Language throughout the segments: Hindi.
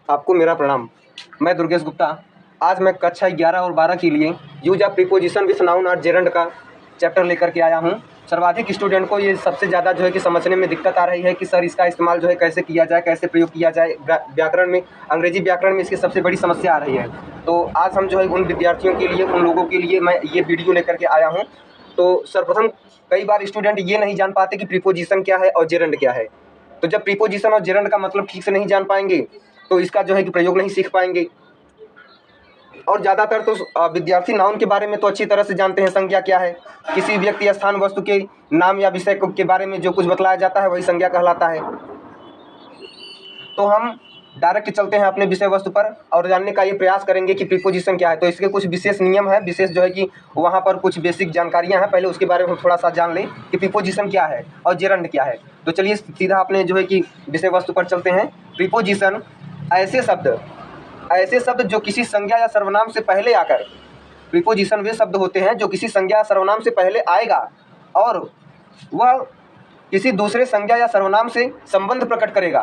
आपको मेरा प्रणाम। मैं दुर्गेश गुप्ता। आज मैं कक्षा 11 और 12 के लिए use of preposition with noun और जेरंड का चैप्टर लेकर के आया हूँ। सर्वाधिक स्टूडेंट को ये सबसे ज़्यादा जो है कि समझने में दिक्कत आ रही है कि सर इसका इस्तेमाल जो है कैसे किया जाए, कैसे प्रयोग किया जाए। व्याकरण में, अंग्रेजी व्याकरण में इसकी सबसे बड़ी समस्या आ रही है। तो आज हम जो है उन विद्यार्थियों के लिए, उन लोगों के लिए मैं ये वीडियो लेकर के आया हूँ। तो सर्वप्रथम कई बार स्टूडेंट ये नहीं जान पाते कि प्रीपोजिशन क्या है और जेरंड क्या है। तो जब प्रीपोजिशन और जेरंड का मतलब ठीक से नहीं जान पाएंगे तो इसका जो है कि प्रयोग नहीं सीख पाएंगे। और ज़्यादातर तो विद्यार्थी नाउन के बारे में तो अच्छी तरह से जानते हैं, संज्ञा क्या है। किसी व्यक्ति, स्थान, वस्तु के नाम या विषय के बारे में जो कुछ बतलाया जाता है वही संज्ञा कहलाता है। तो हम डायरेक्ट चलते हैं अपने विषय वस्तु पर और जानने का ये प्रयास करेंगे कि प्रीपोजिशन क्या है। तो इसके कुछ विशेष नियम है, विशेष जो है कि वहाँ पर कुछ बेसिक जानकारियाँ हैं। पहले उसके बारे में थोड़ा सा जान लें कि प्रीपोजिशन क्या है और जेरंड क्या है। तो चलिए सीधा अपने जो है कि विषय वस्तु पर चलते हैं। प्रीपोजिशन ऐसे शब्द जो किसी संज्ञा या सर्वनाम से पहले आकर, प्रीपोजिशन वे शब्द होते हैं जो किसी संज्ञा या सर्वनाम से पहले आएगा और वह किसी दूसरे संज्ञा या सर्वनाम से संबंध प्रकट करेगा,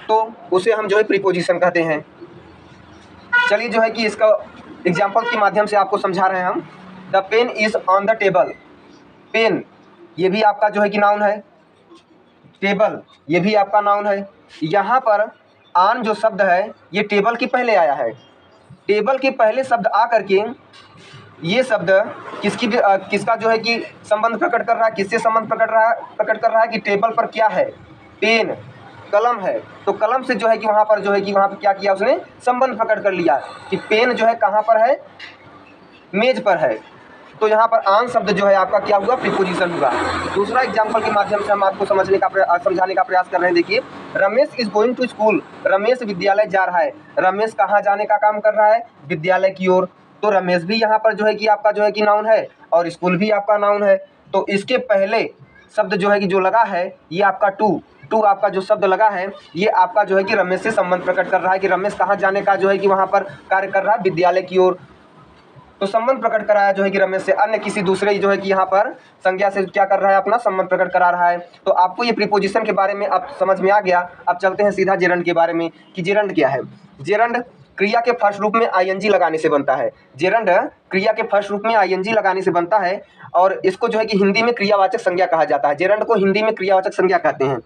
तो उसे हम जो है प्रीपोजिशन कहते हैं। चलिए जो है कि इसका एग्जाम्पल के माध्यम से आपको समझा रहे हैं हम। The pen is on the table. Pen ये भी आपका जो है कि नाउन है। टेबल ये भी आपका नाउन है। यहाँ पर ऑन जो शब्द है ये टेबल के पहले आया है। टेबल के पहले शब्द आ करके ये शब्द किसका जो है कि संबंध प्रकट कर रहा है, किससे संबंध प्रकट कर रहा है कि टेबल पर क्या है, पेन, कलम है। तो कलम से जो है कि वहाँ पर क्या किया, उसने संबंध प्रकट कर लिया कि पेन जो है कहाँ पर है, मेज पर है। तो यहाँ पर आन शब्द जो है आपका क्या हुआ, प्रीपोजिशन हुआ। दूसरा एग्जाम्पल के माध्यम से हम आपको समझाने का प्रयास कर रहे हैं। देखिए, Ramesh is going to school. Ramesh विद्यालय जा रहा है। रमेश कहाँ जाने का काम कर रहा है, विद्यालय की ओर। तो रमेश भी यहाँ पर जो है कि आपका जो है कि नाउन है और स्कूल भी आपका नाउन है। तो इसके पहले शब्द जो है कि जो लगा है ये आपका टू आपका जो शब्द लगा है ये आपका जो है कि रमेश से संबंध प्रकट कर रहा है कि रमेश कहाँ जाने का जो है कि वहाँ पर कार्य कर रहा है, विद्यालय की ओर। तो संबंध प्रकट कराया जो है कि रमेश से अन्य किसी दूसरे जो है कि यहाँ पर संज्ञा से क्या कर रहा है, अपना संबंध प्रकट करा रहा है। तो आपको ये प्रीपोजिशन के बारे में अब समझ में आ गया। अब चलते हैं सीधा जेरंड के बारे में कि जेरंड क्या है। जेरंड क्रिया के फर्स्ट रूप में आईएनजी लगाने से बनता है। जेरंड क्रिया के फर्स्ट रूप में आईएनजी लगाने से बनता है और इसको जो है कि हिंदी में क्रियावाचक संज्ञा कहा जाता है। जेरंड को हिंदी में क्रियावाचक संज्ञा कहते हैं।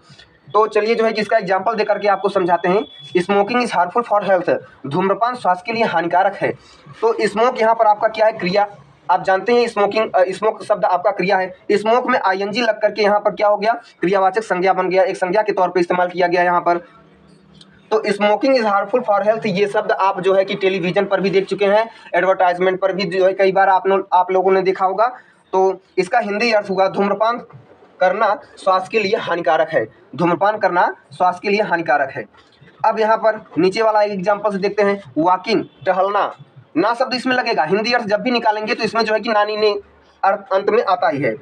तो चलिए जो है कि इसका एग्जाम्पल देकर के आपको समझाते हैं। Smoking is harmful for health. धूम्रपान स्वास्थ्य के लिए हानिकारक है। तो स्मोक यहाँ पर आपका क्या है, क्रिया। आप जानते हैं स्मोक शब्द आपका क्रिया है। स्मोक में आईएनजी लग करके यहाँ पर क्या हो गया, क्रियावाचक संज्ञा बन गया, एक संज्ञा के तौर पर इस्तेमाल किया गया यहाँ पर। तो smoking is harmful for health ये शब्द आप जो है कि टेलीविजन पर भी देख चुके हैं, एडवर्टाइजमेंट पर भी जो है कई बार आप लोगों ने देखा होगा। तो इसका हिंदी अर्थ हुआ धूम्रपान करना स्वास्थ्य के लिए हानिकारक है। धूम्रपान करना स्वास्थ्य के लिए हानिकारक है। अब यहाँ पर नीचे वाला एक एग्जाम्पल से देखते हैं। वॉकिंग, टहलना, ना शब्द इसमें लगेगा। हिंदी अर्थ जब भी निकालेंगे तो इसमें जो है कि नानी ने अर्थ अंत में आता ही है।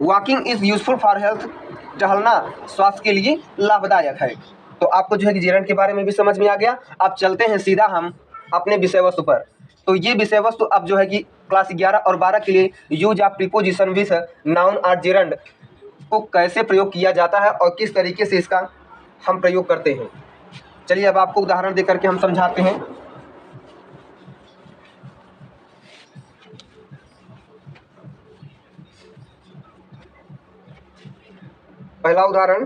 Walking is useful for health. टहलना स्वास्थ्य के लिए लाभदायक है। तो आपको जो है कि जेरंड के बारे में भी समझ में आ गया। अब चलते हैं सीधा हम अपने विषय वस्तु पर। तो ये विषय वस्तु अब जो है कि क्लास 11 और 12 के लिए use of preposition with noun और जेरंड को कैसे प्रयोग किया जाता है और किस तरीके से इसका हम प्रयोग करते हैं। चलिए अब आपको उदाहरण देकर के हम समझाते हैं। पहला उदाहरण,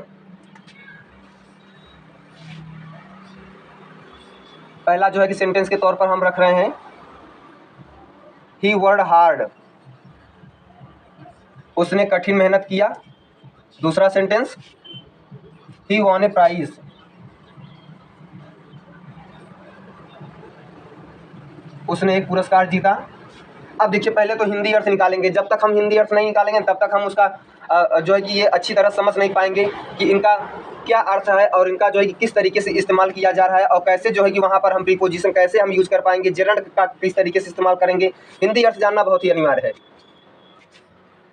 पहला जो है कि सेंटेंस के तौर पर हम रख रहे हैं, ही वर्ड हार्ड। उसने कठिन मेहनत किया। दूसरा sentence, he won a prize. उसने एक पुरस्कार जीता। अब देखिए, पहले तो हिंदी अर्थ निकालेंगे। जब तक हम हिंदी अर्थ नहीं निकालेंगे तब तक हम उसका जो है कि ये अच्छी तरह समझ नहीं पाएंगे कि इनका क्या अर्थ है और इनका जो है कि किस तरीके से इस्तेमाल किया जा रहा है और कैसे जो है कि वहाँ पर हम प्रीपोजिशन कैसे हम यूज़ कर पाएंगे, जेरंड का किस तरीके से इस्तेमाल करेंगे। हिंदी अर्थ जानना बहुत ही अनिवार्य है।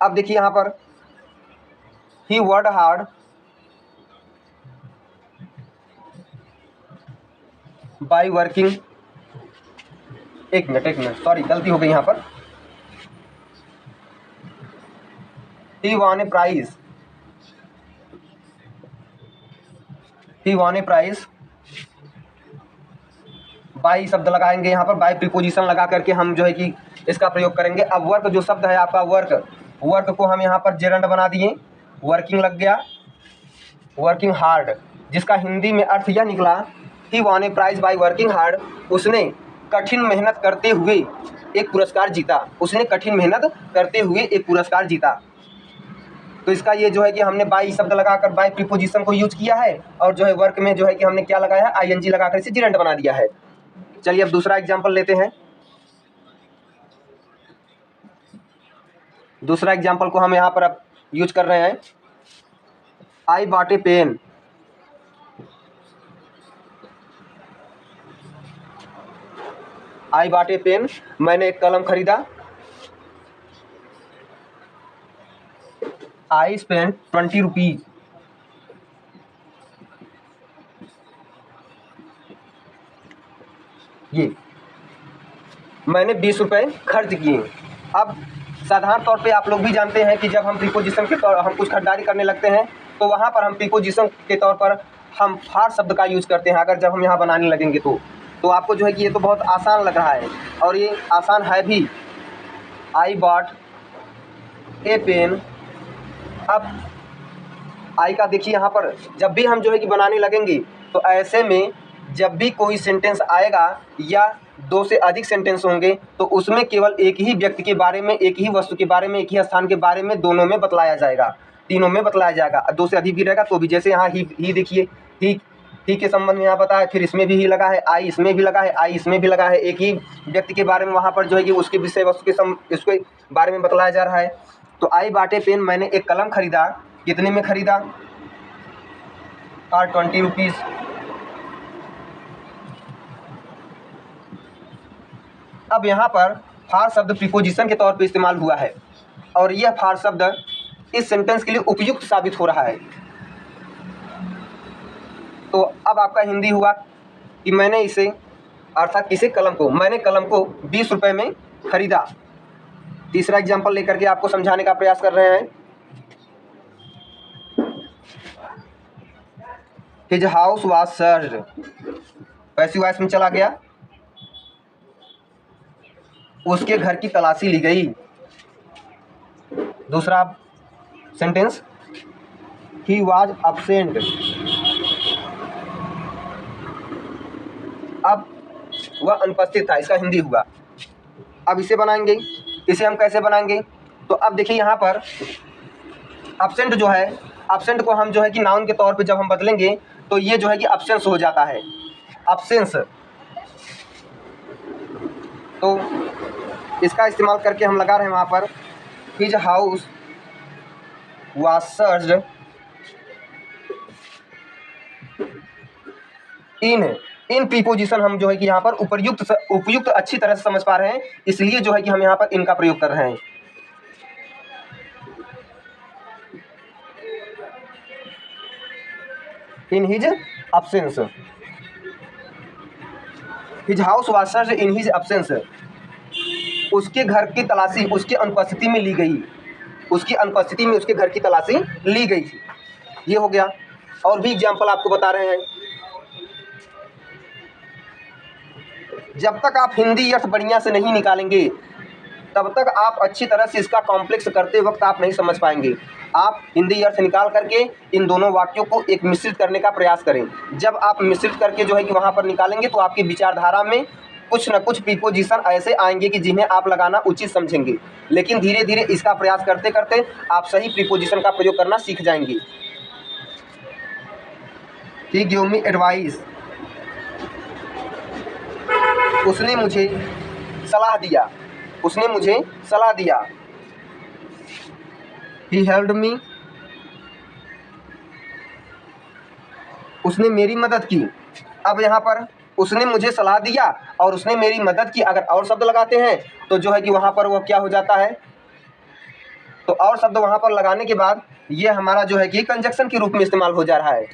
अब देखिए यहाँ पर, he word hard by working. एक मिनट सॉरी, गलती हो गई यहाँ पर। He won a prize. He won a prize by शब्द लगाएंगे, यहाँ पर बाई प्रीपोजिशन लगा करके हम जो है कि इसका प्रयोग करेंगे। अब वर्क जो शब्द है आपका वर्क को हम यहाँ पर जेरंड बना दिए, वर्किंग लग गया, वर्किंग हार्ड, जिसका हिंदी में अर्थ यह निकला he won a prize by working hard, उसने कठिन मेहनत करते हुए एक पुरस्कार जीता, उसने कठिन मेहनत करते हुए एक पुरस्कार जीता। तो इसका ये जो है कि हमने बाई शब्द लगाकर बाई प्रीपोजिशन को यूज किया है, और जो है वर्क में जो है कि हमने क्या लगाया है, आईएनजी लगाकर इसे जिरेंट बना दिया है। चलिए अब दूसरा एग्जाम्पल लेते हैं। दूसरा एग्जाम्पल को हम यहाँ पर अब यूज कर रहे हैं, I bought a pen. I bought a pen, मैंने एक कलम खरीदा। I spend 20 rupees. ये मैंने 20 रुपये खर्च किए। अब साधारण तौर पे आप लोग भी जानते हैं कि जब हम प्रीपोजिशन के तौर हम कुछ खरीदारी करने लगते हैं तो वहाँ पर हम प्रीपोजिशन के तौर पर हम फार शब्द का यूज़ करते हैं। अगर जब हम यहाँ बनाने लगेंगे तो आपको जो है कि ये तो बहुत आसान लग रहा है, और ये आसान है भी। I bought a pen. अब आई का देखिए यहाँ पर जब भी हम जो है कि बनाने लगेंगे तो ऐसे में जब भी कोई सेंटेंस आएगा या दो से अधिक सेंटेंस होंगे तो उसमें केवल एक ही व्यक्ति के बारे में, एक ही वस्तु के बारे में, एक ही स्थान के बारे में दोनों में बतलाया जाएगा, तीनों में बतलाया जाएगा। दो से अधिक भी रहेगा तो भी, जैसे यहाँ ही देखिए, ही के संबंध में यहाँ पता है, फिर इसमें भी ही लगा है, आई इसमें भी लगा है, आई इसमें भी लगा है। एक ही व्यक्ति के बारे में वहाँ पर जो है कि उसके विषय वस्तु के इसके बारे में बतलाया जा रहा है। तो आई बॉट ए पेन, मैंने एक कलम खरीदा। कितने में खरीदा? 20 रुपीज़। अब यहाँ पर फार शब्द प्रीपोजिशन के तौर पे इस्तेमाल हुआ है, और यह फार शब्द इस सेंटेंस के लिए उपयुक्त साबित हो रहा है। तो अब आपका हिंदी हुआ कि मैंने इसे, अर्थात किसी कलम को, मैंने कलम को 20 रुपये में खरीदा। तीसरा एग्जाम्पल लेकर के आपको समझाने का प्रयास कर रहे हैं। His house was searched, passive voice में चला गया। उसके घर की तलाशी ली गई। दूसरा सेंटेंस, ही वाज अब्सेंट। अब वह अनुपस्थित था, इसका हिंदी हुआ। अब इसे बनाएंगे, इसे हम कैसे बनाएंगे? तो अब देखिए यहाँ पर अब्सेंट जो है, अब्सेंट को हम जो है कि नाउन के तौर पे जब हम बदलेंगे तो ये जो है कि अब्सेंस हो जाता है, अब्सेंस। तो इसका इस्तेमाल करके हम लगा रहे हैं वहाँ पर, his house was searched in preposition हम जो है कि यहाँ पर उपयुक्त अच्छी तरह से समझ पा रहे हैं, इसलिए जो है कि हम यहाँ पर इनका प्रयोग कर रहे हैं। In his absence, his house was searched in his absence. उसके घर की तलाशी उसकी अनुपस्थिति में ली गई, उसकी अनुपस्थिति में उसके घर की तलाशी ली गई थी। ये हो गया। और भी एग्जाम्पल आपको बता रहे हैं। जब तक आप हिंदी अर्थ बढ़िया से नहीं निकालेंगे तब तक आप अच्छी तरह से इसका कॉम्प्लेक्स करते वक्त आप नहीं समझ पाएंगे। आप हिंदी अर्थ निकाल करके इन दोनों वाक्यों को एक मिश्रित करने का प्रयास करें। जब आप मिश्रित करके जो है कि वहाँ पर निकालेंगे तो आपकी विचारधारा में कुछ न कुछ प्रीपोजिशन ऐसे आएंगे कि जिन्हें आप लगाना उचित समझेंगे। लेकिन धीरे धीरे इसका प्रयास करते करते आप सही प्रीपोजिशन का प्रयोग करना सीख जाएंगे। ही गिव मी एडवाइस, उसने मुझे सलाह दिया, उसने मुझे सलाह दिया। ही हेल्प्ड मी, उसने मेरी मदद की। अब यहाँ पर उसने मुझे सलाह दिया और उसने मेरी मदद की, अगर और शब्द लगाते हैं तो जो है कि वहाँ पर वो क्या हो जाता है, तो और शब्द वहाँ पर लगाने के बाद ये हमारा जो है कि कंजक्शन के रूप में इस्तेमाल हो जा रहा है।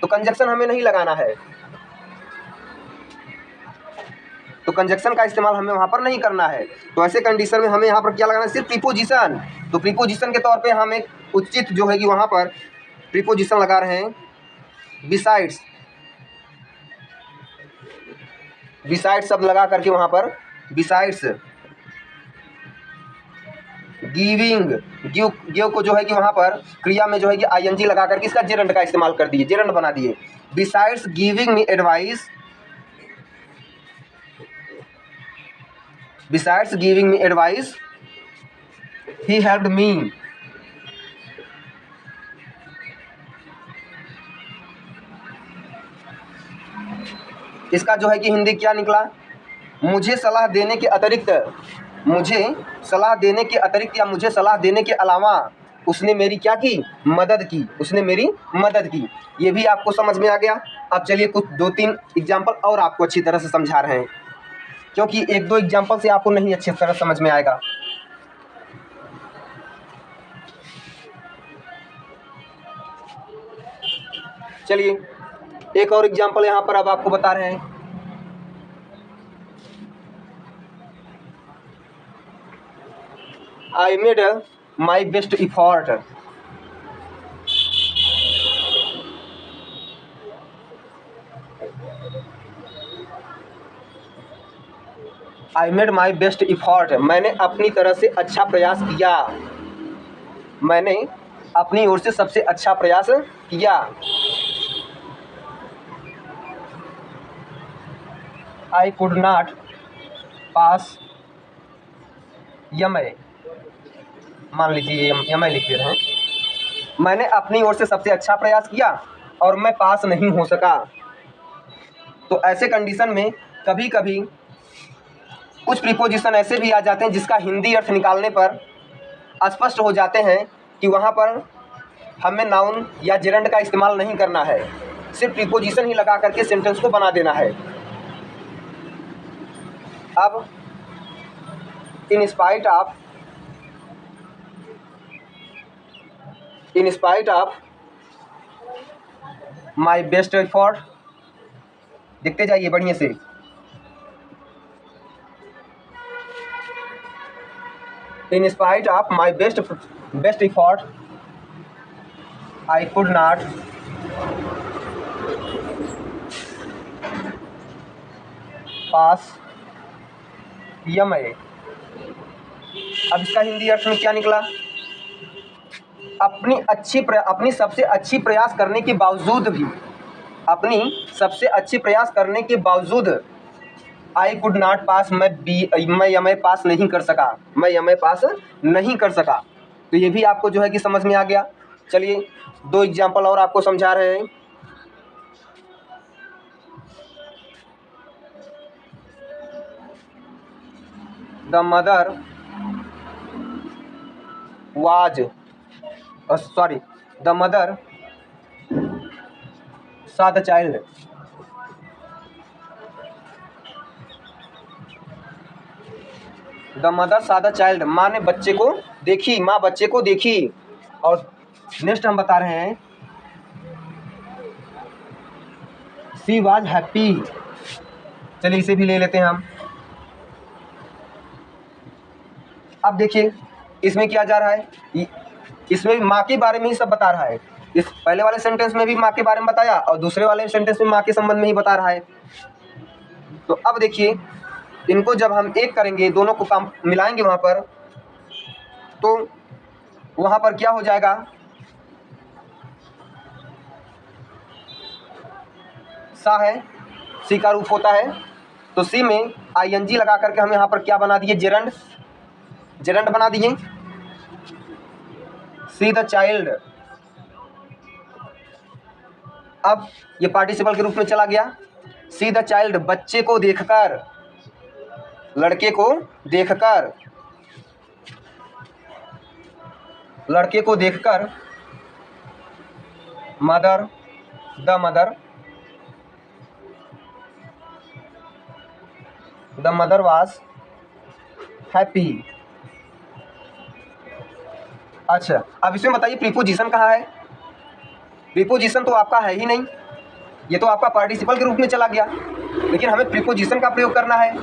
तो कंजक्शन हमें नहीं लगाना है, तो कंजक्शन का इस्तेमाल हमें वहाँ पर नहीं करना है। तो ऐसे कंडीशन में हमें यहाँ पर क्या लगाना है, सिर्फ प्रीपोजिशन। तो प्रीपोजिशन के तौर पे हम एक उचित जो है कि वहाँ पर प्रीपोजिशन लगा रहे हैं, बिसाइड्स। बिसाइड्स शब्द लगा करके वहाँ पर बिसाइड्स गिविंग, गिव को जो है कि वहाँ पर क्रिया में जो है कि आईएनजी लगा करके इसका जेरंड का इस्तेमाल कर दिए, जेरंड बना दिए। Besides giving me advice, besides giving me advice he helped me. इसका जो है कि हिंदी क्या निकला, मुझे सलाह देने के अतिरिक्त, मुझे सलाह देने के अतिरिक्त या मुझे सलाह देने के अलावा उसने मेरी क्या की, मदद की, उसने मेरी मदद की। ये भी आपको समझ में आ गया। अब चलिए कुछ 2-3 एग्जाम्पल और आपको अच्छी तरह से समझा रहे हैं, क्योंकि 1-2 एग्जाम्पल से आपको नहीं अच्छी तरह समझ में आएगा। चलिए एक और एग्जाम्पल यहाँ पर अब आपको बता रहे हैं। I made my best effort. I made my best effort. मैंने अपनी तरह से अच्छा प्रयास किया, मैंने अपनी ओर से सबसे अच्छा प्रयास किया। I could not pass MA, मान लीजिए MA लिख दे रहे हैं। मैंने अपनी ओर से सबसे अच्छा प्रयास किया और मैं पास नहीं हो सका। तो ऐसे कंडीशन में कभी कभी कुछ प्रीपोजिशन ऐसे भी आ जाते हैं जिसका हिंदी अर्थ निकालने पर स्पष्ट हो जाते हैं कि वहाँ पर हमें नाउन या जेरंड का इस्तेमाल नहीं करना है, सिर्फ प्रीपोजिशन ही लगा करके सेंटेंस को बना देना है। अब in spite of my best effort, देखते जाइए बढ़िया से। In spite of my best effort I could not pass MA। अब इसका हिंदी अर्थ में क्या निकला, अपनी सबसे अच्छी प्रयास करने के बावजूद भी, अपनी सबसे अच्छी प्रयास करने के बावजूद आई कुड नॉट पास, मैं MA पास नहीं कर सका, मैं MA पास नहीं कर सका। तो ये भी आपको जो है कि समझ में आ गया। चलिए 2 एग्जाम्पल और आपको समझा रहे हैं। The mother saw the child। The mother saw the child, माँ ने बच्चे को देखी, माँ बच्चे को देखी। और नेक्स्ट हम बता रहे हैं शी वॉज हैप्पी। चलिए इसे भी ले लेते हैं हम। अब देखिए इसमें क्या जा रहा है, इसमें भी माँ के बारे में ही सब बता रहा है। इस पहले वाले सेंटेंस में भी माँ के बारे में बताया और दूसरे वाले सेंटेंस में माँ के संबंध में ही बता रहा है। तो अब देखिए इनको जब हम एक करेंगे, दोनों को काम मिलाएंगे वहाँ पर, तो वहाँ पर क्या हो जाएगा, सा है, सी का रूप होता है। तो सी में ING लगा करके हम यहाँ पर क्या बना दिए, जेरंड बना दिए। सी द चाइल्ड, अब ये पार्टिसिपल के रूप में चला गया। सी द चाइल्ड, बच्चे को देखकर, लड़के को देखकर, लड़के को देखकर। Mother, the mother was happy. अच्छा अब इसमें बताइए प्रीपोजिशन कहाँ है। प्रीपोजिशन तो आपका है ही नहीं, ये तो आपका पार्टिसिपल के रूप में चला गया, लेकिन हमें प्रीपोजिशन का प्रयोग करना है।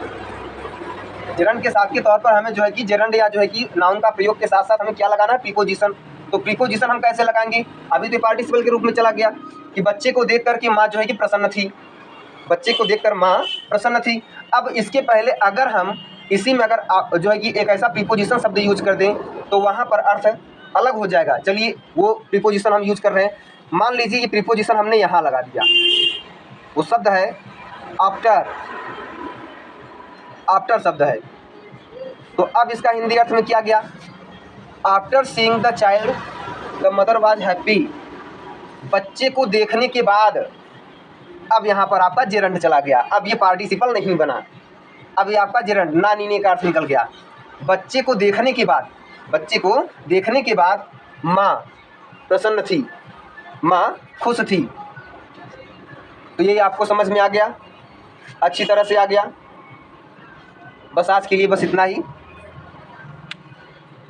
जेरंड के साथ के तौर पर हमें जो है कि जेरंड या जो है कि नाउन का प्रयोग के साथ साथ हमें क्या लगाना है, प्रीपोजिशन। तो प्रीपोजिशन हम कैसे लगाएंगे, अभी तो पार्टिसिपल के रूप में चला गया कि बच्चे को देख करके माँ जो है कि प्रसन्न थी, बच्चे को देखकर माँ प्रसन्न थी। अब इसके पहले अगर हम इसी में अगर जो है कि एक ऐसा प्रीपोजिशन शब्द यूज कर दें तो वहाँ पर अर्थ अलग हो जाएगा। चलिए वो प्रीपोजिशन हम यूज कर रहे हैं। मान लीजिए ये प्रीपोजिशन हमने यहाँ लगा दिया, वो शब्द है आफ्टर, आफ्टर शब्द है। तो अब इसका हिंदी अर्थ में क्या गया? After seeing the child the mother was happy. बच्चे को देखने के बाद, अब यहाँ पर आपका जेरंड चला गया, अब ये पार्टिसिपल नहीं बना, अब ये आपका जेरंड ना नीने का अर्थ निकल गया। बच्चे को देखने के बाद, बच्चे को देखने के बाद माँ प्रसन्न थी, माँ खुश थी। तो ये आपको समझ में आ गया, अच्छी तरह से आ गया। बस आज के लिए बस इतना ही,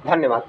धन्यवाद।